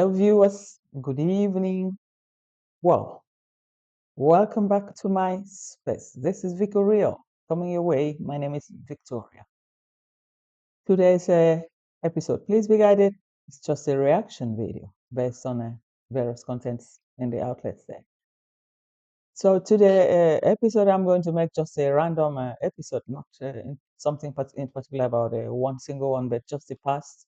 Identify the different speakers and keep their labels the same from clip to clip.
Speaker 1: Hello, viewers. Good evening. Well, welcome back to my space. This is Vico Real coming your way. My name is Victoria. Today's episode, please be guided. It's just a reaction video based on various contents in the outlets there. So today episode, I'm going to make just a random episode, not something in particular about one single one, but just the past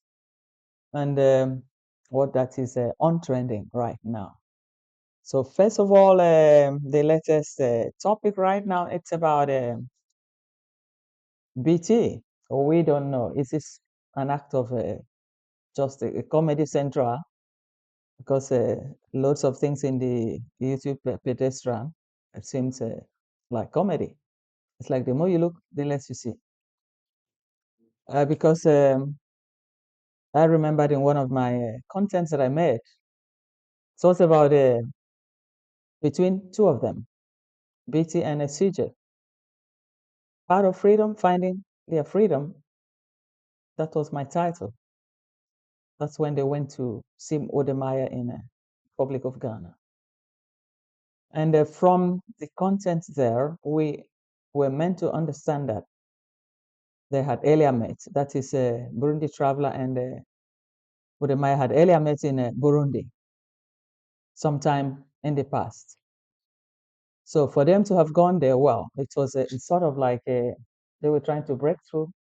Speaker 1: and what that is on trending right now. So first of all, the latest topic right now, it's about BT. We don't know. Is this an act of just a comedy central? Because loads of things in the YouTube pedestrian, it seems like comedy. It's like the more you look, the less you see. Because I remembered in one of my contents that I made, it was about between two of them, BT and CJ. Part of freedom, finding their freedom. That was my title. That's when they went to Sim Odemaya in the Republic of Ghana. And from the content there, we were meant to understand that they had earlier met. That is Burundi Traveller and Odemaya had earlier met in Burundi sometime in the past. So for them to have gone there, well, it was it's sort of like they were trying to break through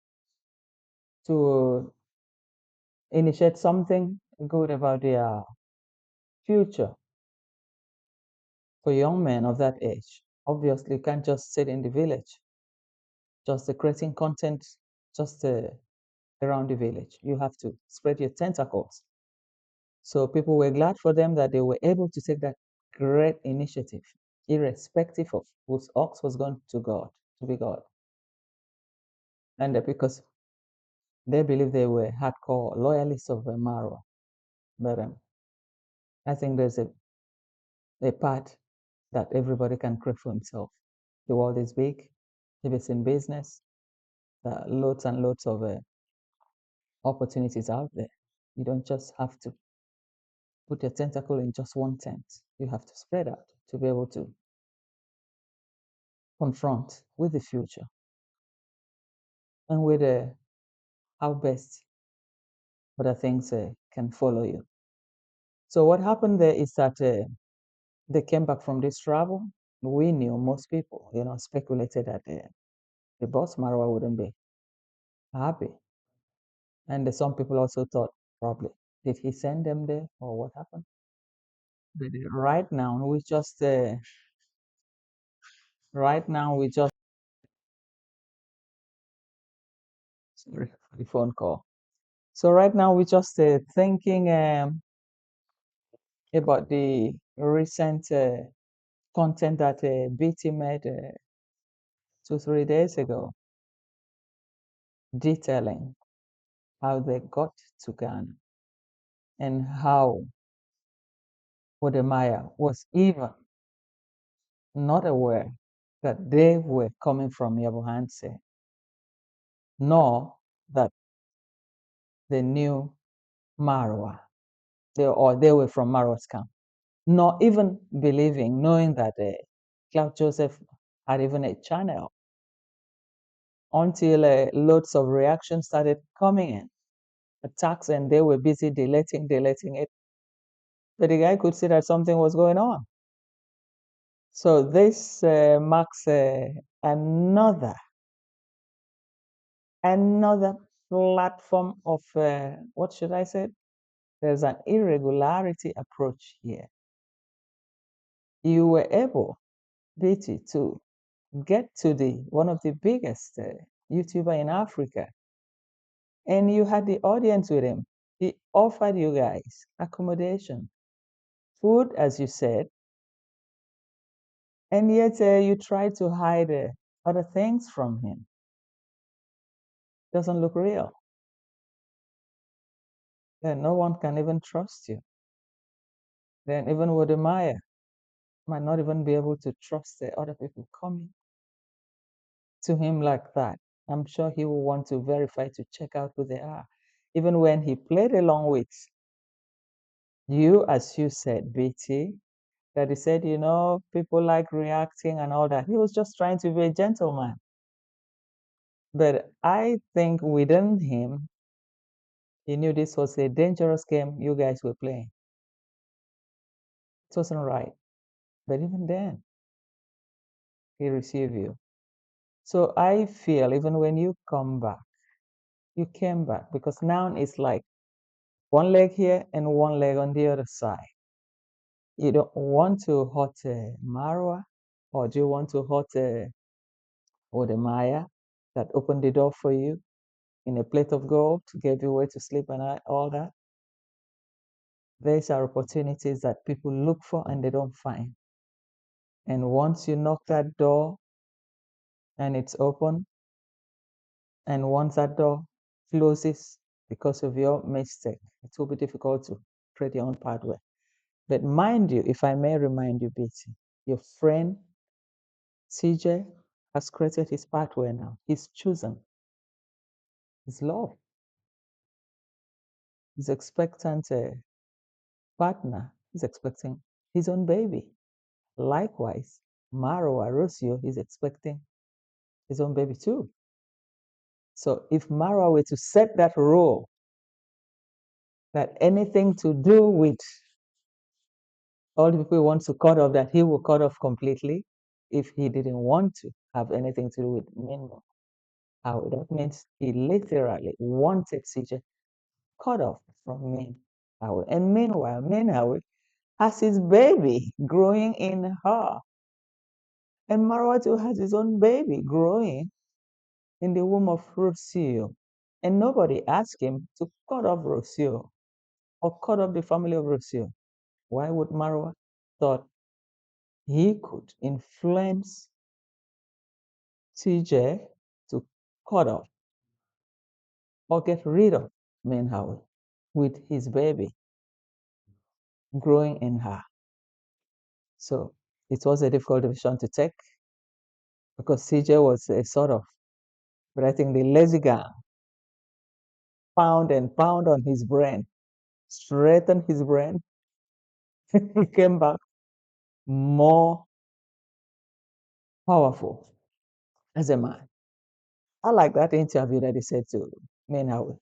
Speaker 1: to initiate something good about their future for young men of that age. Obviously, you can't just sit in the village, just creating content just around the village. You have to spread your tentacles. So people were glad for them that they were able to take that great initiative, irrespective of whose ox was going to God, to be God. And because they believe they were hardcore loyalists of Marwa. But I think there's a part that everybody can create for himself. The world is big. If it's in business, there are loads and loads of opportunities out there. You don't just have to put your tentacle in just one tent. You have to spread out to be able to confront with the future and with how best other things can follow you. So what happened there is that they came back from this travel. We knew most people, speculated that the boss Marwa wouldn't be happy, and some people also thought probably did he send them there or what happened? But right now we just sorry for the phone call. So right now we're just thinking about the recent content that BT made 2, 3 days ago, detailing how they got to Ghana and how Wodemaya was even not aware that they were coming from Yabuhanse, nor that they knew Marwa, they were from Marwa's camp, nor even knowing that Clark Joseph had even a channel until loads of reactions started coming in, attacks, and they were busy deleting it. But the guy could see that something was going on. So this marks another another platform of what should I say? There's an irregularity approach here. You were able, BT, to get to the one of the biggest YouTuber in Africa, and you had the audience with him. He offered you guys accommodation, food, as you said, and yet you try to hide other things from him. Doesn't look real. Then no one can even trust you. Then even Wodemaya might not even be able to trust the other people coming to him like that. I'm sure he will want to verify to check out who they are. Even when he played along with As you said, BT, that he said, people like reacting and all that. He was just trying to be a gentleman. But I think within him, he knew this was a dangerous game you guys were playing. It wasn't right. But even then, he received you. So I feel even when you come back, you came back because now it's like one leg here and one leg on the other side. You don't want to hurt Marwa, or do you want to hurt Odemaya that opened the door for you in a plate of gold to give you way to sleep and all that? These are opportunities that people look for and they don't find. And once you knock that door and it's open, and once that door closes because of your mistake, it will be difficult to create your own pathway. But mind you, if I may remind you, BT, your friend CJ has created his pathway now. He's chosen his love. He's expectant partner. He's expecting his own baby. Likewise, Maro Arosio is expecting his own baby too. So if Mara were to set that rule that anything to do with all the people he wants to cut off, that he will cut off completely if he didn't want to have anything to do with Minmo. How that means he literally wanted CJ cut off from me. And meanwhile, Menawi has his baby growing in her. And Marwatu has his own baby growing in the womb of Rocio. And nobody asked him to cut off Rocio or cut off the family of Rocio. Why would Marwa thought he could influence TJ to cut off or get rid of Menhawi with his baby growing in her? So it was a difficult decision to take because CJ was a sort of, but I think the lazy guy pound and pound on his brain, straighten his brain. He came back more powerful as a man. I like that interview that he said to Menhawi,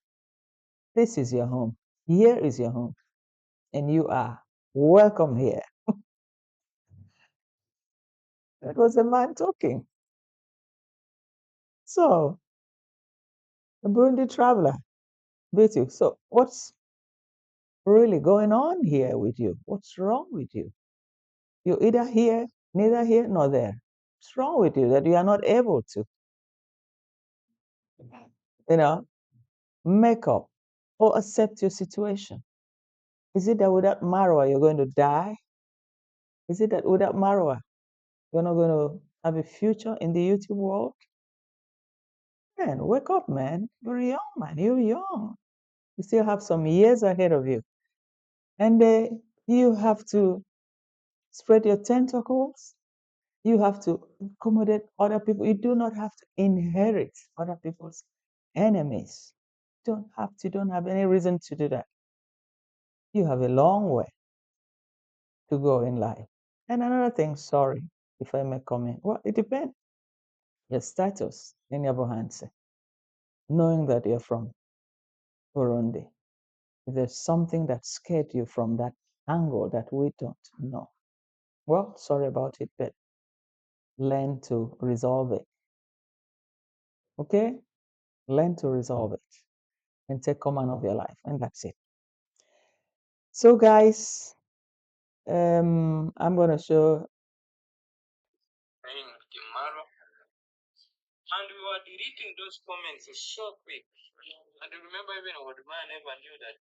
Speaker 1: this is your home. Here is your home. And you are welcome here. That was a man talking. So, the Burundi Traveller, Betty, so what's really going on here with you? What's wrong with you? You're either here, neither here nor there. What's wrong with you that you are not able to, you know, make up or accept your situation? Is it that without Marwa you're going to die? Is it that without Marwa you're not going to have a future in the YouTube world? Man, wake up, man. You're young, man. You're young. You still have some years ahead of you. And you have to spread your tentacles. You have to accommodate other people. You do not have to inherit other people's enemies. Don't have any reason to do that. You have a long way to go in life. And another thing, sorry if I may comment. Well, it depends. Your status in your Bohanse, knowing that you're from Burundi. If there's something that scared you from that angle that we don't know, well, sorry about it, but learn to resolve it. Okay? Learn to resolve it and take command of your life. And that's it. So, guys, I'm going to show. And we were deleting those comments so quick. And remember, even our man never knew that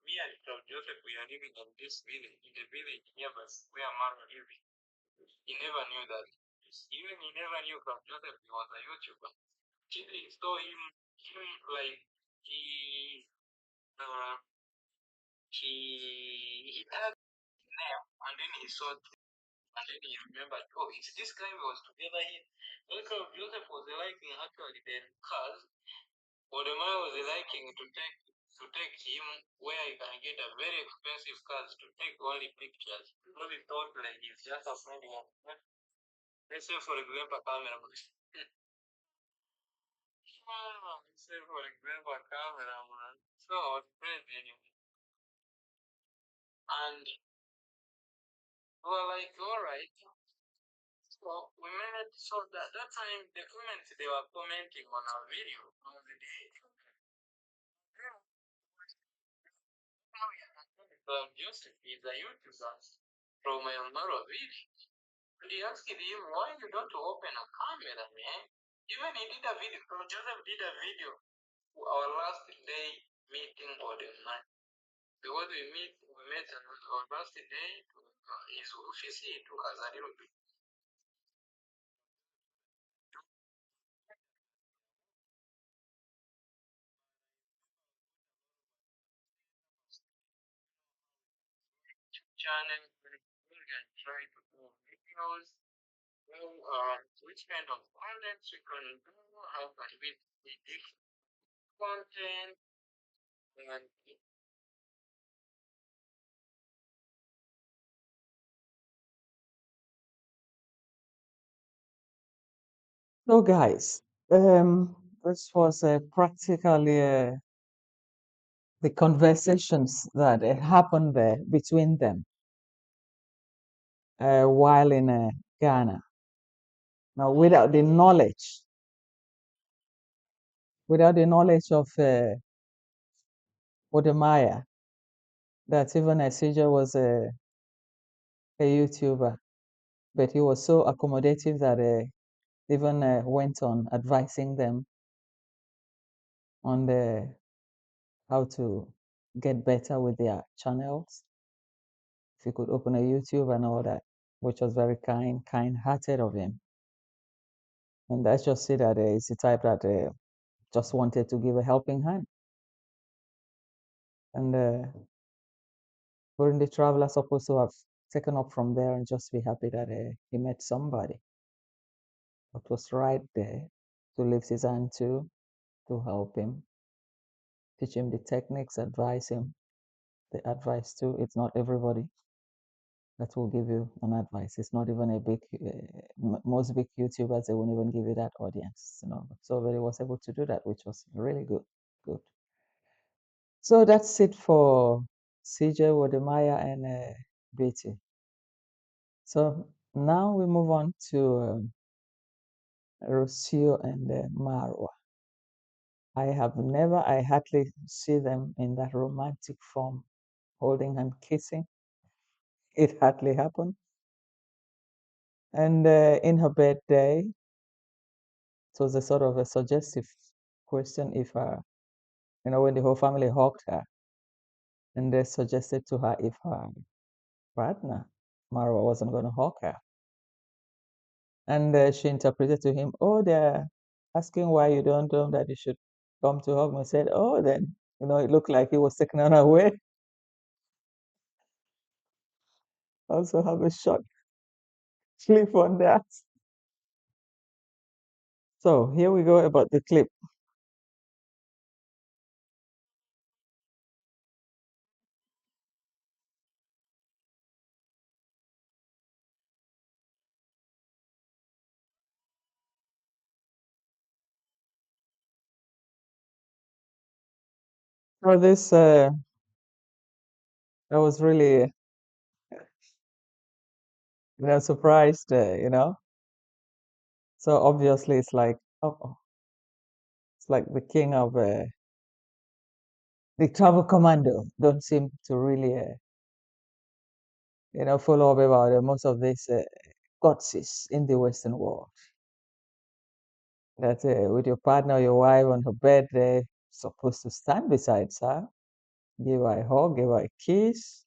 Speaker 1: me and Prof. Joseph, we are living in this village, in the village nearby where Maro living. He never knew that. Even he never knew Prof. Joseph he was a YouTuber. Chile saw him like he uh, he had a name, and then he saw, and then he remembered, oh, it's this guy we was together here. Also, Joseph was liking actually the cars, or the man was liking to take to take him where you can get a very expensive cars to take only pictures. Because he thought like he's just a friend of mine. Let's say for example camera. Let's say for example camera man. So I was crazy anyway. And we were like, alright. So we made so that time the comments they were commenting on our video on the day. Joseph is a YouTuber from Maro video. And he asked him, why you don't open a camera, man? Even he did a video, Joseph did a video for our last day meeting or the night. Because we met on our last day, his office, he took us a little bit. Channel, we can try to do videos. Well, which kind of content we can do, how can we edit content, and so, guys, this was practically the conversations that happened there between them while in Ghana. Now, without the knowledge of Odemaya, that even Asija was a YouTuber, but he was so accommodative that even went on advising them on how to get better with their channels. If he could open a YouTube and all that, which was very kind-hearted of him. And that's just see that he's the type that just wanted to give a helping hand. And Burundi Traveller supposed to have taken up from there and just be happy that he met somebody that was right there to lift his hand to help him, teach him the techniques, advise him. The advice too, it's not everybody that will give you an advice. It's not even a big, most big YouTubers, they won't even give you that audience, So but he was able to do that, which was really good. Good. So that's it for CJ, Wodemaya, and Betty. So now we move on to Rocio and Marwa. I hardly see them in that romantic form, holding and kissing. It hardly happened. And in her birthday, it was a sort of a suggestive question if, when the whole family hugged her, and they suggested to her if her partner, Marwa, wasn't going to hug her. And she interpreted to him, oh, they're asking why you don't know that you should come to hug me. Said, oh, then, it looked like he was taken on away. Also have a short clip on that. So here we go about the clip. For this, I was really, surprised, So obviously it's like, oh, it's like the king of the travel commando don't seem to really, follow up about most of these gossips in the Western world. That with your partner, your wife on her bed, they're supposed to stand beside her, give her a hug, give her a kiss,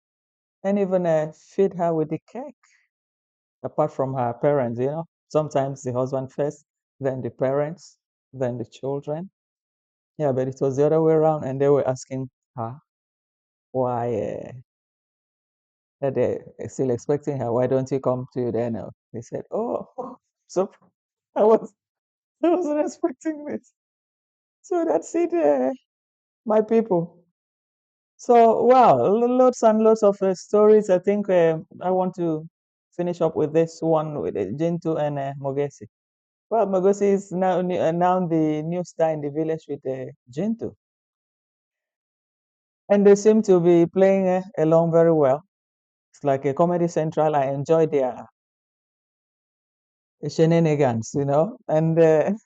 Speaker 1: and even feed her with the cake. Apart from her parents, sometimes the husband first, then the parents, then the children. Yeah, but it was the other way around, and they were asking her why that they're still expecting her. Why don't you come to the now? They said, "Oh, so I was I wasn't expecting this." So that's it, my people. So, wow, loads and loads of stories. I think I want to finish up with this one with Jintu and Mogesi. Well, Mogesi is now the new star in the village with Jintu. And they seem to be playing along very well. It's like a Comedy Central. I enjoy their shenanigans, and the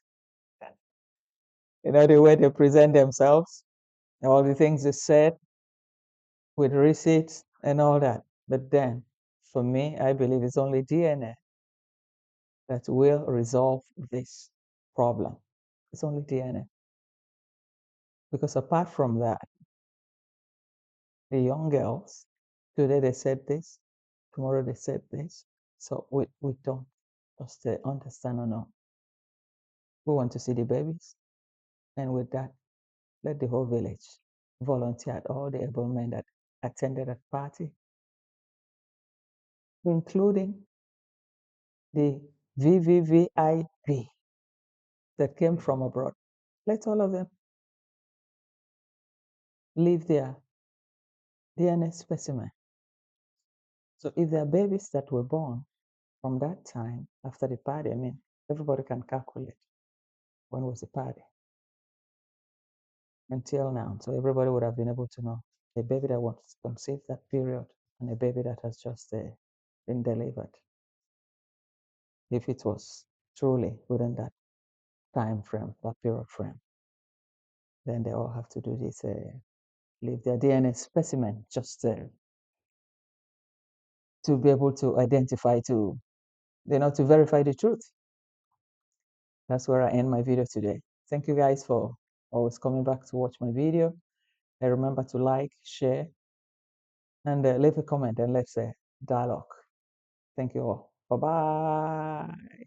Speaker 1: way they present themselves, all the things they said with receipts and all that. But then, for me, I believe it's only DNA that will resolve this problem. It's only DNA. Because apart from that, the young girls, today they said this, tomorrow they said this. So we don't just understand or no. We want to see the babies. And with that, let the whole village volunteer, all the able men that attended that party, including the VVVIP that came from abroad. Let all of them leave their DNA specimen. So if there are babies that were born from that time after the party, I mean, everybody can calculate when was the party until now. So everybody would have been able to know a baby that was conceived that period and a baby that has just been delivered. If it was truly within that time frame, that period frame, then they all have to do this, leave their DNA specimen just to be able to identify, to verify the truth. That's where I end my video today. Thank you guys for always coming back to watch my video. And remember to like, share, and leave a comment and let's dialogue. Thank you all. Bye bye.